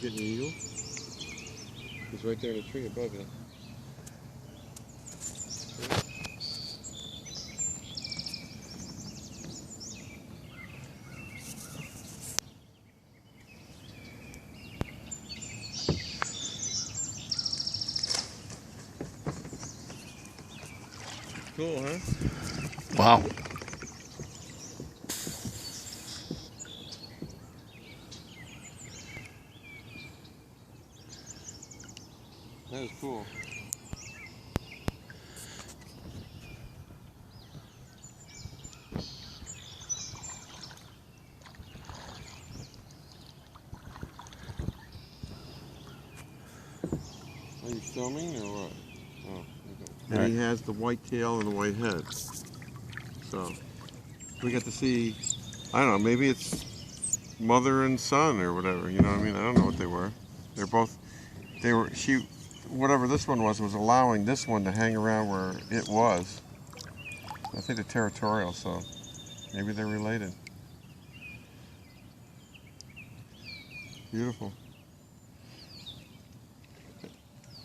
getting an eagle? He's right there in the tree above you. Cool, huh? Wow. That is cool. Are you filming or what? Oh, okay. And Right. he has the white tail and the white head. So we get to see, I don't know, maybe it's mother and son or whatever, you know what I mean? I don't know what they were. Whatever this one was allowing this one to hang around where it was. I think they're territorial, so maybe they're related. Beautiful.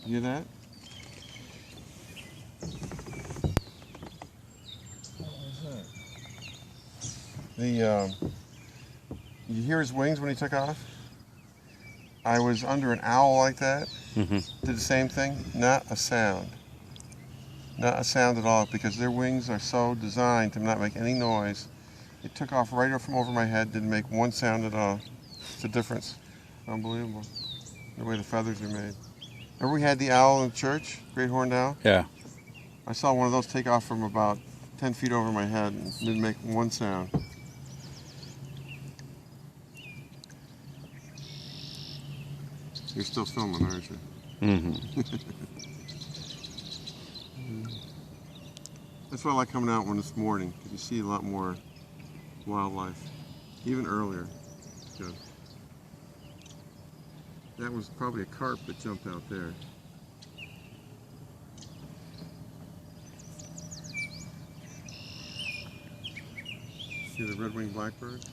You hear that? What was that? You hear his wings when he took off? I was under an owl like that. Mm-hmm. Did the same thing. Not a sound. Not a sound at all, because their wings are so designed to not make any noise. It took off right up from over my head, didn't make one sound at all. It's a difference. Unbelievable. The way the feathers are made. Remember we had the owl in the church? Great horned owl? Yeah. I saw one of those take off from about 10 feet over my head and didn't make one sound. You're still filming, aren't you? Mm-hmm. That's why I like coming out when it's morning, because you see a lot more wildlife, even earlier. Good. That was probably a carp that jumped out there. See the red-winged blackbird?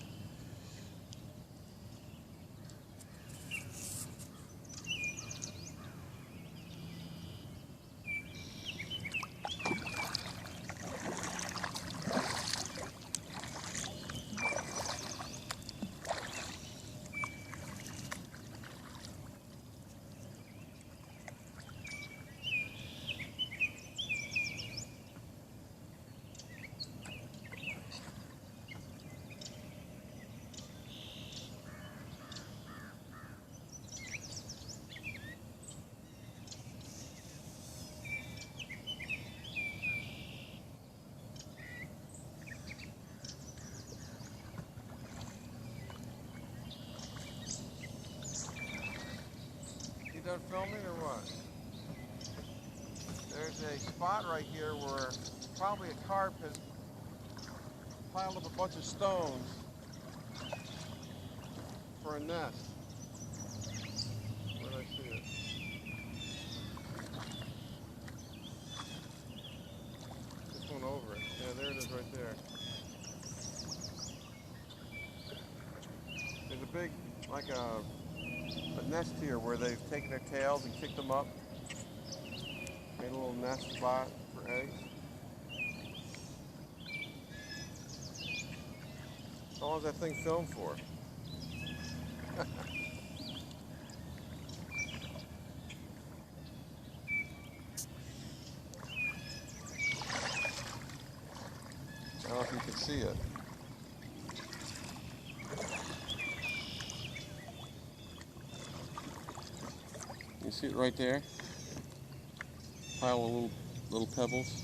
You done filming or what? There's a spot right here where probably a carp has piled up a bunch of stones for a nest. Where did I see it? This one over it. Yeah, there it is right there. There's a big, like a nest here where they've taken their tails and kicked them up. Made a little nest spot for eggs. How long is that thing filmed for? I don't know if you can see it. You see it right there? Pile of little pebbles.